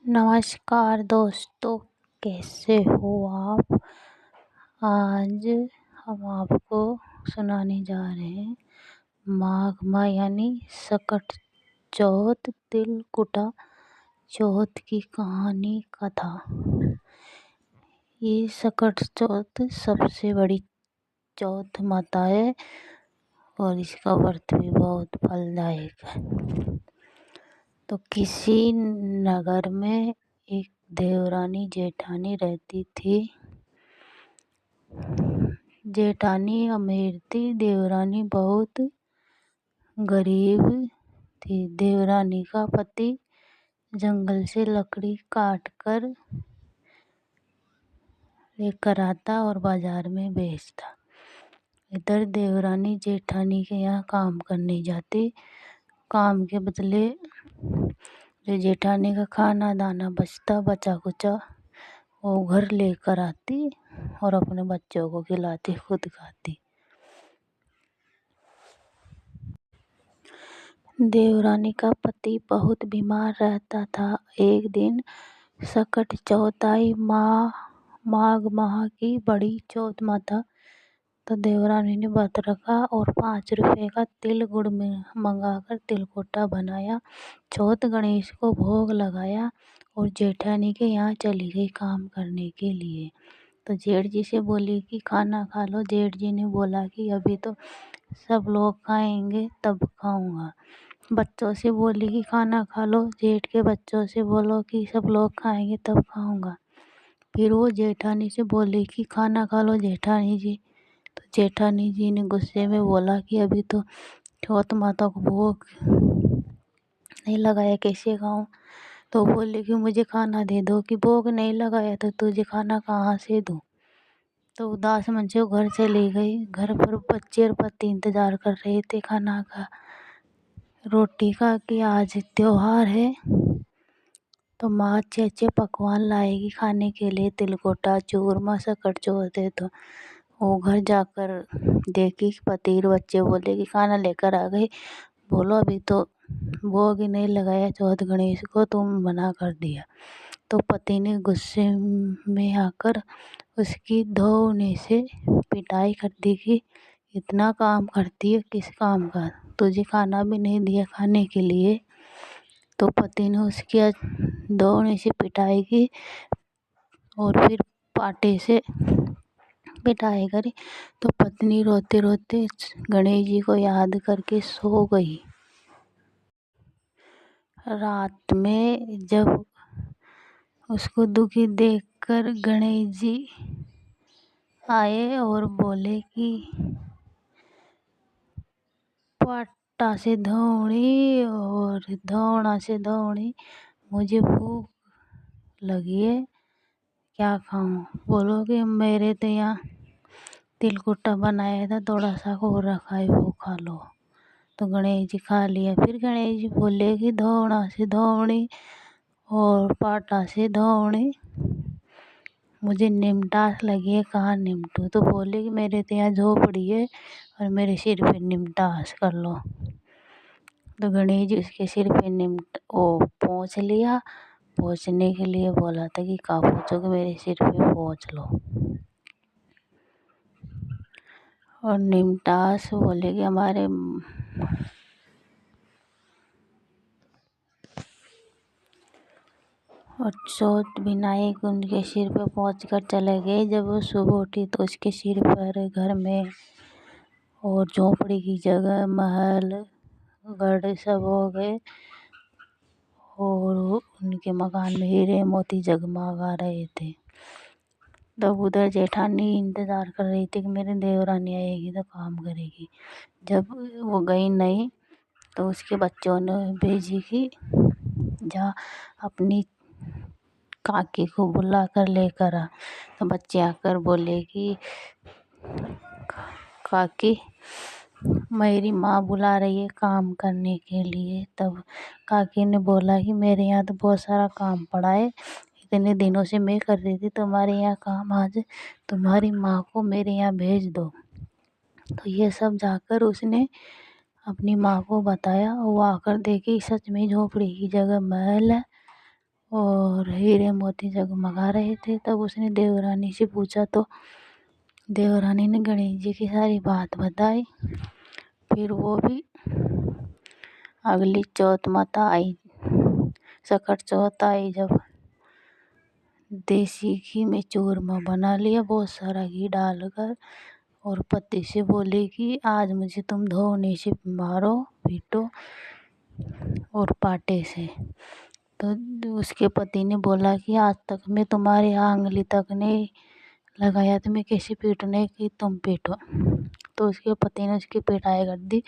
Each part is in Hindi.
नमस्कार दोस्तों, कैसे हो आप। आज हम आपको सुनाने जा रहे हैं माघ माह यानी सकट चौथ तिलकुटा चौथ की कहानी कथा। ये सकट चौथ सबसे बड़ी चौथ माता है और इसका व्रत भी बहुत फलदायक है। तो किसी नगर में एक देवरानी जेठानी रहती थी। जेठानी अमीर थी, देवरानी बहुत गरीब थी। देवरानी का पति जंगल से लकड़ी काट कर लेकर आता और बाजार में बेचता। इधर देवरानी जेठानी के यहाँ काम करने जाती। काम के बदले जो जेठानी का खाना दाना बचा कुचा वो घर लेकर आती और अपने बच्चों को खिलाती, खुद खाती। देवरानी का पति बहुत बीमार रहता था। एक दिन सकट चौथ आई, माघ माह की बड़ी चौथ माता। तो देवरानी ने व्रत रखा और 5 रुपए का तिल गुड़ में मंगाकर तिलकुटा बनाया। चौथ गणेश को भोग लगाया और जेठानी के यहाँ चली गई काम करने के लिए। तो जेठ जी से बोली कि खाना खा लो। जेठ जी ने बोला कि अभी तो सब लोग खाएंगे तब खाऊंगा। बच्चों से बोली कि खाना खा लो। जेठ के बच्चों से बोलो कि सब लोग खाएंगे तब खाऊंगा। फिर वो जेठानी से बोली कि खाना खा लो जेठानी जी। तो जेठानी जी ने गुस्से में बोला कि अभी तो चौथ माता को भोग नहीं लगाया, कैसे खाऊं। तो बोले कि मुझे खाना दे दो। कि भोग नहीं लगाया तो तुझे खाना कहाँ से दूं। तो उदास मन से वो घर चली गई। घर पर बच्चे और पति इंतजार कर रहे थे खाना का, रोटी का, कि आज त्योहार है तो माँ अच्छे अच्छे पकवान लाएगी खाने के लिए। तिलकुटा, चूरमा, सकट चौथ है। तो वो घर जाकर देखी पति और बच्चे बोले कि खाना लेकर आ गए। बोलो अभी तो भोग ही नहीं लगाया चौथ गणेश को, तुम मना कर दिया। तो पति ने गुस्से में आकर उसकी धोने से पिटाई कर दी कि इतना काम करती है, किस काम का, तुझे खाना भी नहीं दिया खाने के लिए। तो पति ने उसकी धोने से पिटाई की और फिर पाटे से पिटाई करी। तो पत्नी रोते रोते गणेश जी को याद करके सो गई। रात में जब उसको दुखी देखकर गणेश जी आए और बोले कि पाटा से धोनी और धोना से धोनी, मुझे भूख लगी है, क्या खाऊं। बोलो कि मेरे तो यहाँ तिलकुटा बनाया था, थोड़ा सा और रखा है, वो खा लो। तो गणेश जी खा लिया। फिर गणेश जी बोले कि धोना से धोनी और पाटा से धोनी, मुझे निमटास लगी है, कहाँ निमटूं। तो बोले कि मेरे तो यहाँ झोपड़ी है और मेरे सिर पे निमटास कर लो। तो गणेश जी उसके सिर पे पोंछ लिया। पोंछने के लिए बोला था कि कहाँ पोंछोगे, मेरे सिर पे पोंछ लो। और निमटास बोले कि हमारे और चौथ विनायक उनके सिर पे पहुँच कर चले गए। जब वो सुबह उठी तो उसके सिर पर घर में और झोपड़ी की जगह महल गढ़ सब हो गए और उनके मकान में हीरे मोती जगमगा रहे थे। तब उधर जेठानी इंतज़ार कर रही थी कि मेरी देवरानी आएगी तो काम करेगी। जब वो गई नहीं तो उसके बच्चों ने भेजी कि जा अपनी काकी को बुला कर लेकर आ। तो बच्चे आकर बोले कि काकी, मेरी माँ बुला रही है काम करने के लिए। तब काकी ने बोला कि मेरे यहाँ तो बहुत सारा काम पड़ा है, इतने दिनों से मैं कर रही थी तुम्हारे यहाँ काम, आज तुम्हारी माँ को मेरे यहाँ भेज दो। तो ये सब जाकर उसने अपनी माँ को बताया। वो आकर देखी सच में झोपड़ी की जगह महल है और हीरे मोती जगमगा रहे थे। तब उसने देवरानी से पूछा तो देवरानी ने गणेश जी की सारी बात बताई। फिर वो भी अगली चौथ माता आई, सकट चौथ आई, जब देसी घी में चूरमा बना लिया बहुत सारा घी डालकर, और पति से बोले कि आज मुझे तुम धोने से मारो पीटो और पाटे से। तो उसके पति ने बोला कि आज तक मैं तुम्हारी आंगली तक नहीं लगाया तो मैं कैसे पीटने की तुम पीटो। तो उसके पति ने उसकी पिटाई कर दी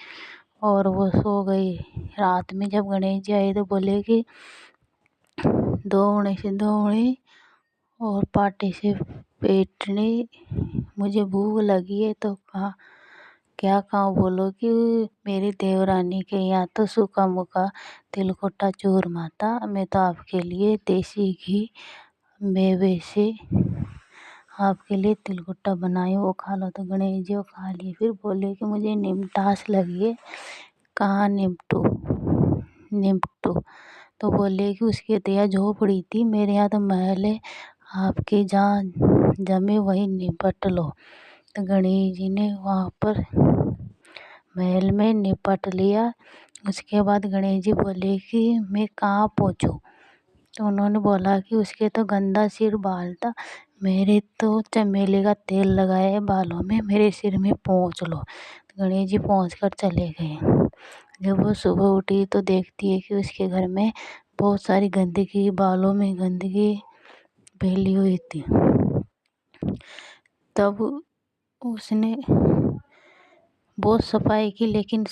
और वो सो गई। रात में जब गणेश जी आए तो बोले कि दौड़ने से दौड़े और पाटे से पीटने, मुझे भूख लगी है। तो कहा क्या कहाँ, बोलो कि मेरी देवरानी के यहाँ तो सूखा मुखा तिलकुटा चूरमा था, मैं तो आपके लिए देसी घी मेवे से आपके लिए तिलकुटा बनाई, वो खा लो। तो गणेश जी वो खा लिए। फिर बोले कि मुझे निमटास लगी है, कहाँ निपटू निपटू। तो बोले कि उसके तो यहाँ झोपड़ी थी, मेरे यहाँ तो महल है, आपके जहाँ जमे वहीं निपट लो। तो गणेश जी ने वहाँ पर महल में निपट लिया। उसके बाद गणेश जी बोले कि मैं कहाँ पहुँचूँ। तो उन्होंने बोला कि उसके तो गंदा सिर बाल था, मेरे तो चमेली का तेल लगाया है बालों में, मेरे सिर में पोंछ लो। तो गणेश जी पोंछ कर चले गए। जब वो सुबह उठी तो देखती है कि उसके घर में बहुत सारी गंदगी, बालों में गंदगी फैली हुई थी। तब उसने बहुत सफाई की लेकिन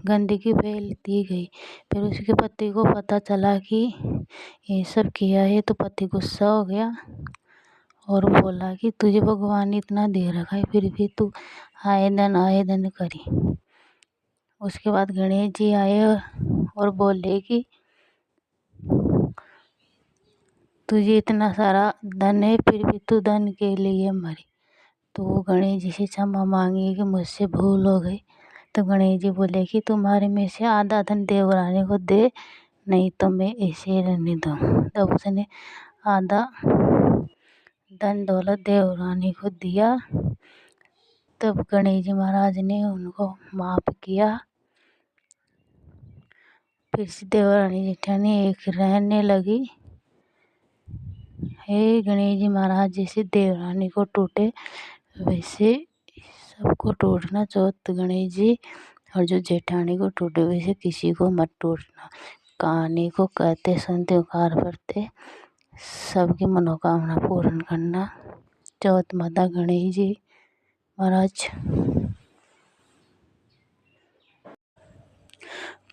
गंदगी फैलती गई। फिर उसके पति को पता चला कि ये सब किया है, तो पति गुस्सा हो गया और बोला कि तुझे भगवान ने इतना दे रखा है फिर भी तू आए दिन करी। उसके बाद गणेश जी आए और बोले कि तुझे इतना सारा धन है फिर भी तू धन के लिए मरी। तो वो गणेश जी से क्षमा मांगी कि मुझसे भूल हो गई। तो गणेश जी बोले कि तुम्हारे में से आधा धन देवरानी को दे, नहीं तो मैं ऐसे रहने दूँ। तब उसने आधा धन दौलत देवरानी को दिया। तब गणेश जी महाराज ने उनको माफ़ किया। फिर से देवरानी जेठानी एक रहने लगी। हे गणेश जी महाराज, जैसे देवरानी को टूटे वैसे सबको टूटना। चौथ गणेश जी और जो जेठानी को टूटे वैसे किसी को मत टूटना। कहानी को कहते सुनते उकार भरते सबकी मनोकामना पूर्ण करना। चौथ माता गणेश जी महाराज।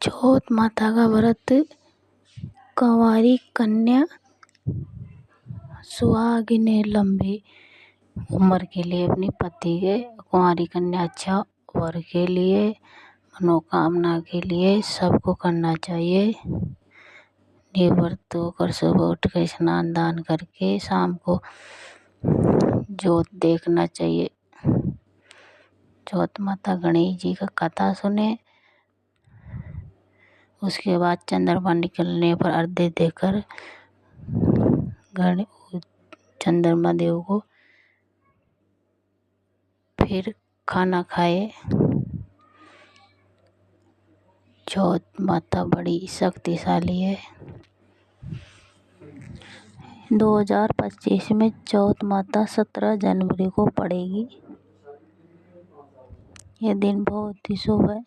चौथ माता का व्रत कंवारी कन्या सुहागिने लंबी उम्र के लिए अपने पति के, कुंवारी कन्या अच्छा वर के लिए, मनोकामना के लिए सबको करना चाहिए। निवृत्त होकर सुबह उठ कर स्नान दान करके शाम को जोत देखना चाहिए। चौथ माता गणेश जी का कथा सुने। उसके बाद चंद्रमा निकलने पर अर्घ्य देकर चंद्रमा देव को फिर खाना खाए। चौथ माता बड़ी शक्तिशाली है। 2025 में चौथ माता 17 जनवरी को पड़ेगी। यह दिन बहुत ही शुभ है।